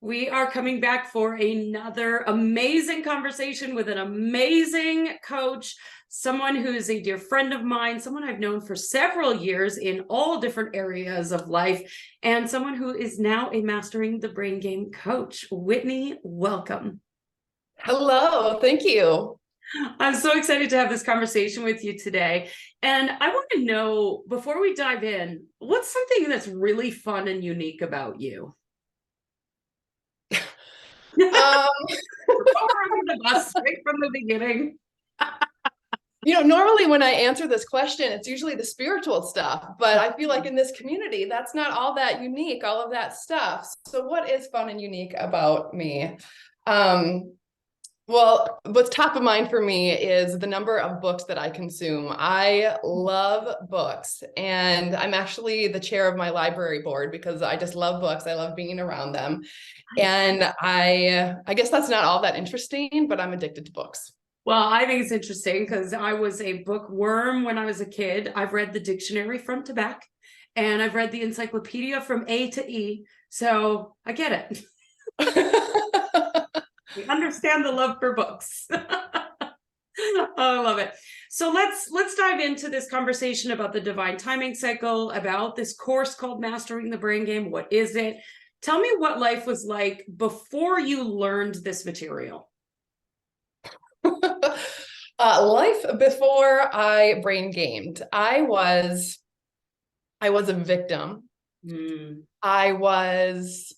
We are coming back for another amazing conversation with an amazing coach, someone who is a dear friend of mine, someone I've known for several years in all different areas of life, and someone who is now a Mastering the Brain Game coach. Whitney, welcome. Hello, thank you. I'm so excited to have this conversation with you today. And I want to know, before we dive in, what's something that's really fun and unique about you? Um, Over the bus right from the beginning. Normally when I answer this question, it's usually the spiritual stuff, but I feel like in this community, that's not all that unique, all of that stuff. So what is fun and unique about me? Um, well, what's top of mind for me is the number of books that I consume. I love books, and I'm actually the chair of my library board because I just love books. I love being around them. And I guess that's not all that interesting, but I'm addicted to books. Well, I think it's interesting because I was a bookworm when I was a kid. I've read the dictionary front to back, and I've read the encyclopedia from A to E. So I get it. We understand the love for books. Oh, I love it. So let's dive into this conversation about the divine timing cycle, about this course called Mastering the Brain Game. What is it? Tell me what life was like before you learned this material. Life before I brain gamed, I was a victim. I was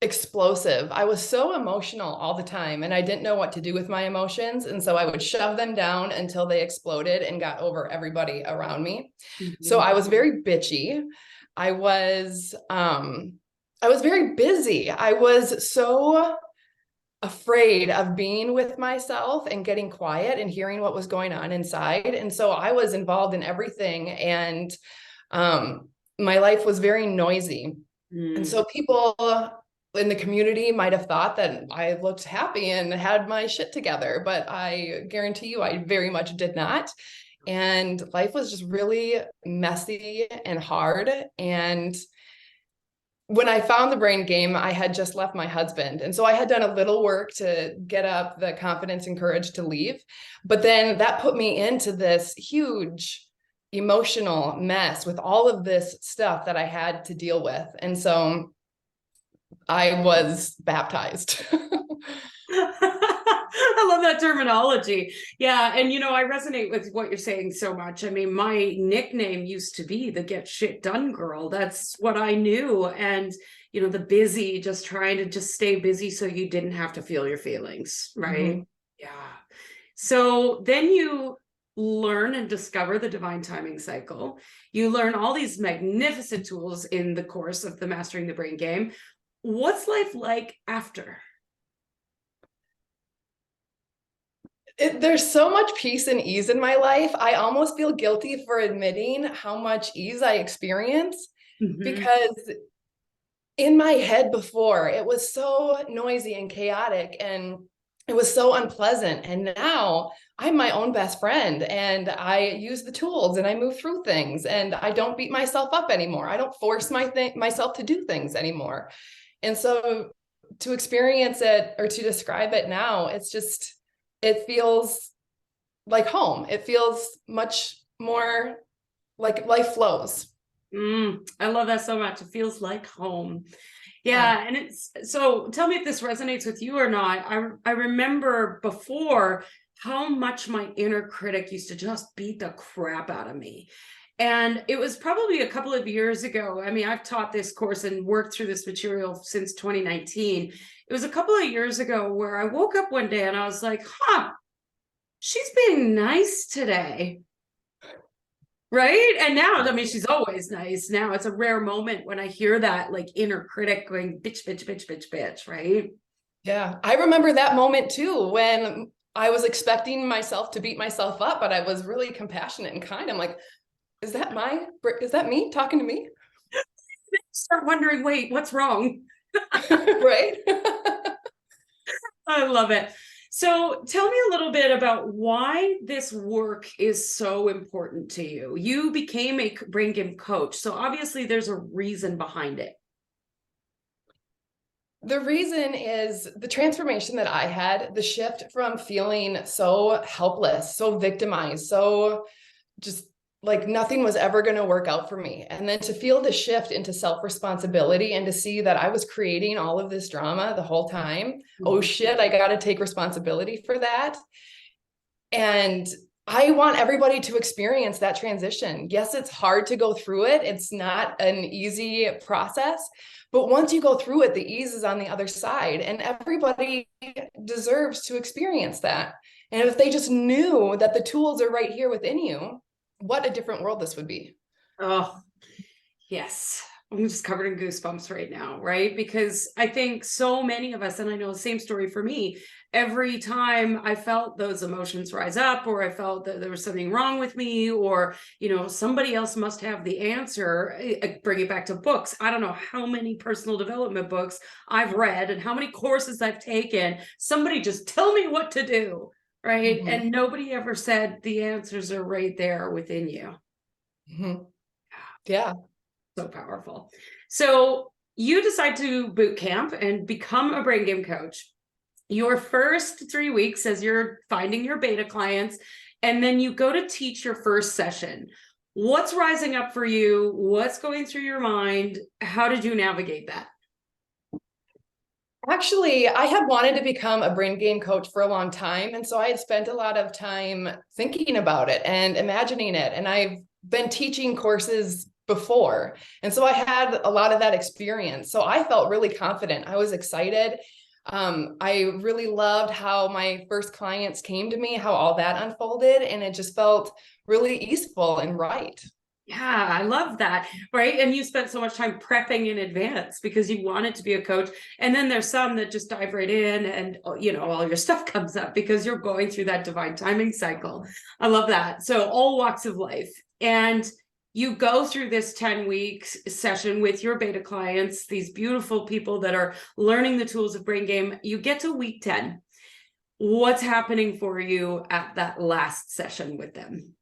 explosive. I was so emotional all the time, and I didn't know what to do with my emotions. And so I would shove them down until they exploded and got over everybody around me. So I was very bitchy. I was very busy. I was so afraid of being with myself and getting quiet and hearing what was going on inside. And so I was involved in everything. And my life was very noisy. And so people in the community might have thought that I looked happy and had my shit together, but I guarantee you I very much did not. And life was just really messy and hard. And when I found the brain game, I had just left my husband. And so I had done a little work to get up the confidence and courage to leave. But then that put me into this huge emotional mess with all of this stuff that I had to deal with. And so I was baptized. I love that terminology. Yeah. And, I resonate with what you're saying so much. I mean, my nickname used to be the get shit done girl. That's what I knew. And, the busy, just trying to just stay busy so you didn't have to feel your feelings. Right. Yeah. So then you learn and discover the divine timing cycle. You learn all these magnificent tools in the course of the Mastering the Brain Game. What's life like after? There's so much peace and ease in my life. I almost feel guilty for admitting how much ease I experience because in my head before, it was so noisy and chaotic and it was so unpleasant. And now I'm my own best friend and I use the tools and I move through things and I don't beat myself up anymore. I don't force myself to do things anymore. And so to experience it or to describe it now, it feels like home. It feels much more like life flows. I love that so much. It feels like home. Yeah. And so tell me if this resonates with you or not. I remember before how much my inner critic used to just beat the crap out of me. And it was probably a couple of years ago. I mean, I've taught this course and worked through this material since 2019. It was a couple of years ago where I woke up one day and I was like, she's being nice today. Right. And now, I mean, she's always nice. Now it's a rare moment when I hear that like inner critic going, bitch, bitch, bitch, bitch, bitch. Right. Yeah. I remember that moment too, when I was expecting myself to beat myself up, but I was really compassionate and kind. I'm like, is that me talking to me? Start wondering, wait, what's wrong? Right. I love it. So tell me a little bit about why this work is so important to you. You became a brain game coach, so obviously there's a reason behind it. The reason is the transformation that I had, the shift from feeling so helpless, so victimized, so just like nothing was ever going to work out for me. And then to feel the shift into self-responsibility and to see that I was creating all of this drama the whole time. Oh shit, I got to take responsibility for that. And I want everybody to experience that transition. Yes, it's hard to go through it. It's not an easy process, but once you go through it, the ease is on the other side, and everybody deserves to experience that. And if they just knew that the tools are right here within you, what a different world this would be. Oh, yes. I'm just covered in goosebumps right now, right? Because I think so many of us, and I know the same story for me, every time I felt those emotions rise up, or I felt that there was something wrong with me, or, somebody else must have the answer, bring it back to books. I don't know how many personal development books I've read and how many courses I've taken. Somebody just tell me what to do, right? Mm-hmm. And nobody ever said the answers are right there within you. Mm-hmm. Yeah. So powerful. So you decide to boot camp and become a brain game coach. Your first 3 weeks as you're finding your beta clients, and then you go to teach your first session. What's rising up for you? What's going through your mind? How did you navigate that? Actually, I had wanted to become a brain game coach for a long time. And so I had spent a lot of time thinking about it and imagining it. And I've been teaching courses before. And so I had a lot of that experience. So I felt really confident. I was excited. I really loved how my first clients came to me, how all that unfolded. And it just felt really easeful and right. Yeah, I love that. Right. And you spent so much time prepping in advance because you wanted to be a coach. And then there's some that just dive right in and, all your stuff comes up because you're going through that divine timing cycle. I love that. So all walks of life. And you go through this 10-week session with your beta clients, these beautiful people that are learning the tools of brain game. You get to week 10. What's happening for you at that last session with them?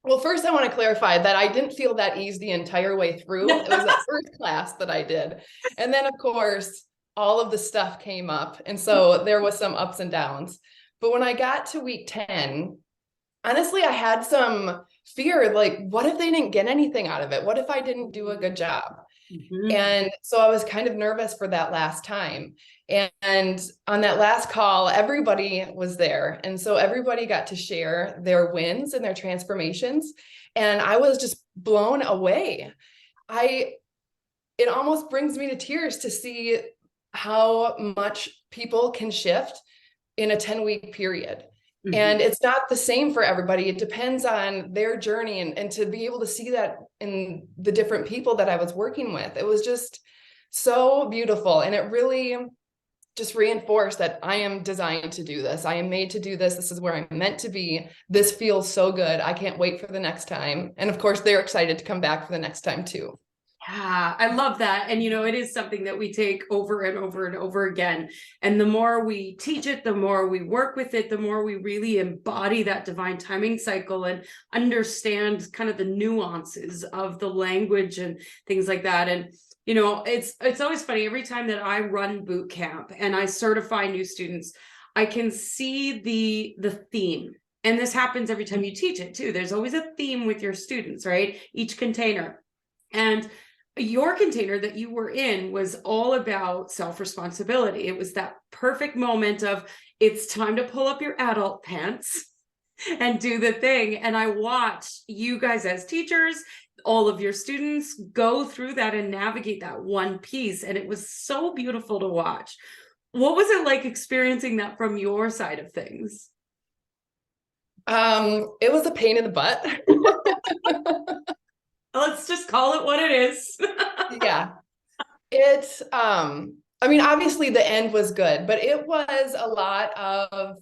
Well, first I want to clarify that I didn't feel that ease the entire way through. It was that first class that I did. And then of course, all of the stuff came up. And so there was some ups and downs. But when I got to week 10, honestly, I had some fear, like, what if they didn't get anything out of it? What if I didn't do a good job? Mm-hmm. And so I was kind of nervous for that last time. And on that last call, everybody was there. And so everybody got to share their wins and their transformations. And I was just blown away. It almost brings me to tears to see how much people can shift in a 10-week period. Mm-hmm. And it's not the same for everybody. It depends on their journey. And to be able to see that in the different people that I was working with, it was just so beautiful. And it really just reinforced that I am designed to do this. I am made to do this. This is where I'm meant to be. This feels so good. I can't wait for the next time. And of course, they're excited to come back for the next time too. Yeah, I love that. And, it is something that we take over and over and over again. And the more we teach it, the more we work with it, the more we really embody that divine timing cycle and understand kind of the nuances of the language and things like that. And, it's always funny. Every time that I run boot camp and I certify new students, I can see the theme. And this happens every time you teach it too. There's always a theme with your students, right? Each container. And your container that you were in was all about self-responsibility. It was that perfect moment of it's time to pull up your adult pants and do the thing. And I watched you guys as teachers, all of your students go through that and navigate that one piece. And it was so beautiful to watch. What was it like experiencing that from your side of things? It was a pain in the butt. Let's just call it what it is. Yeah. Obviously the end was good, but it was a lot of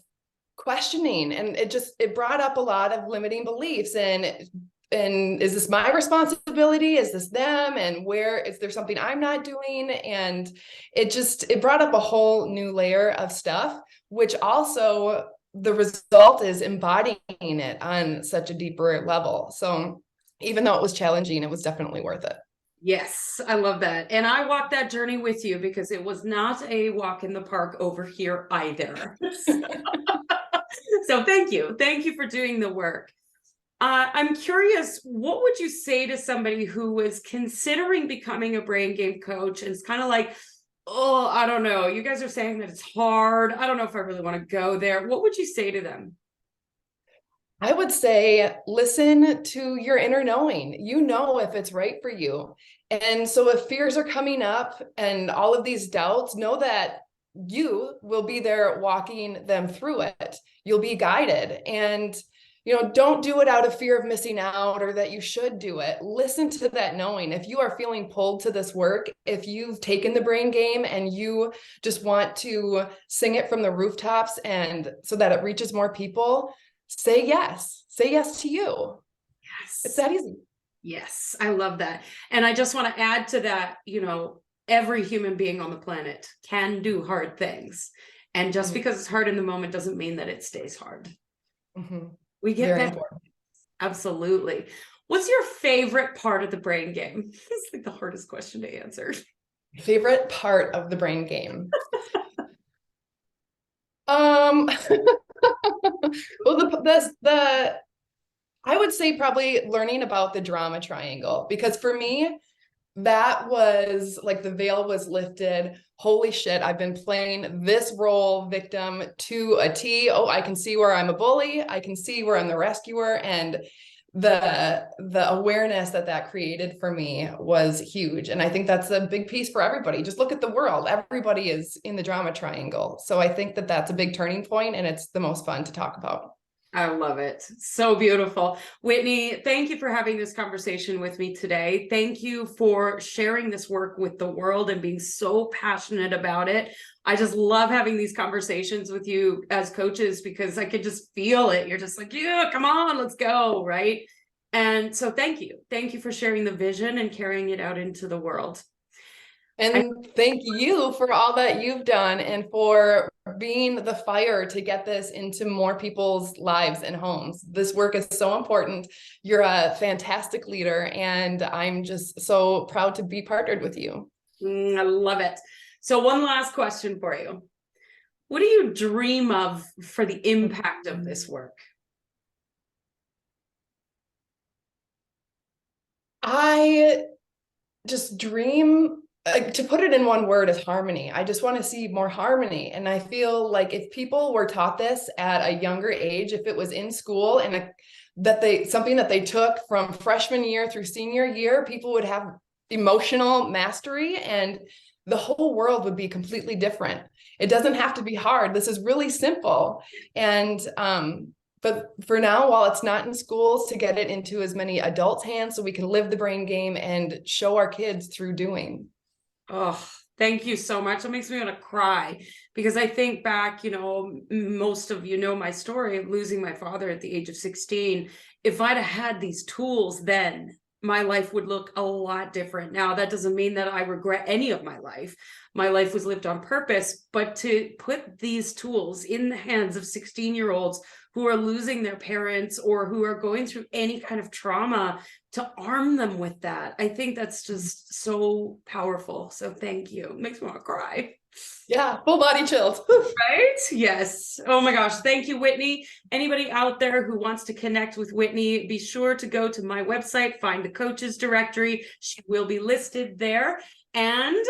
questioning, and it brought up a lot of limiting beliefs and is this my responsibility? Is this them? And where is there something I'm not doing? And it brought up a whole new layer of stuff, which also the result is embodying it on such a deeper level. So even though it was challenging, it was definitely worth it. Yes, I love that. And I walked that journey with you because it was not a walk in the park over here either. So thank you. Thank you for doing the work. I'm curious, what would you say to somebody who was considering becoming a brain game coach and it's kind of like, oh, I don't know. You guys are saying that it's hard. I don't know if I really want to go there. What would you say to them? I would say, listen to your inner knowing. You know if it's right for you. And so if fears are coming up and all of these doubts, know that you will be there walking them through it. You'll be guided. And don't do it out of fear of missing out or that you should do it. Listen to that knowing. If you are feeling pulled to this work, if you've taken the brain game and you just want to sing it from the rooftops and so that it reaches more people, say yes. Say yes to you. Yes. It's that easy. Yes, I love that. And I just want to add to that, every human being on the planet can do hard things. And just because it's hard in the moment doesn't mean that it stays hard. Mm-hmm. We get Very better. important. Absolutely. What's your favorite part of the brain game? It's like the hardest question to answer. Favorite part of the brain game. Well, I would say probably learning about the drama triangle, because for me, that was like the veil was lifted. Holy shit, I've been playing this role victim to a T. Oh, I can see where I'm a bully. I can see where I'm the rescuer. And the awareness that created for me was huge. And I think that's a big piece for everybody. Just look at the world. Everybody is in the drama triangle. So I think that that's a big turning point, and it's the most fun to talk about. I love it. So beautiful. Whitney, thank you for having this conversation with me today. Thank you for sharing this work with the world and being so passionate about it. I just love having these conversations with you as coaches because I could just feel it. You're just like, yeah, come on, let's go, right? And so thank you. Thank you for sharing the vision and carrying it out into the world. And thank you for all that you've done and for being the fire to get this into more people's lives and homes. This work is so important. You're a fantastic leader, and I'm just so proud to be partnered with you. I love it. So one last question for you. What do you dream of for the impact of this work? I just dream, to put it in one word, is harmony. I just want to see more harmony. And I feel like if people were taught this at a younger age, if it was in school and something that they took from freshman year through senior year, people would have emotional mastery and the whole world would be completely different. It doesn't have to be hard. This is really simple. And but for now, while it's not in schools, to get it into as many adults' hands so we can live the brain game and show our kids through doing. Oh, thank you so much. It makes me want to cry because I think back, most of you know my story of losing my father at the age of 16. If I'd have had these tools then, my life would look a lot different. Now, that doesn't mean that I regret any of my life. My life was lived on purpose, but to put these tools in the hands of 16-year-olds who are losing their parents or who are going through any kind of trauma, to arm them with that, I think that's just so powerful. So thank you. It makes me want to cry. Yeah, full body chills. Right? Yes. Oh my gosh. Thank you, Whitney. Anybody out there who wants to connect with Whitney, be sure to go to my website, find the coaches directory. She will be listed there. And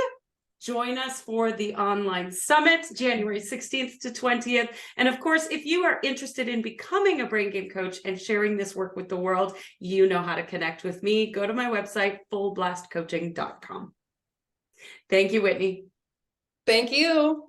join us for the online summit, January 16th to 20th. And of course, if you are interested in becoming a brain game coach and sharing this work with the world, you know how to connect with me. Go to my website, fullblastcoaching.com. Thank you, Whitney. Thank you.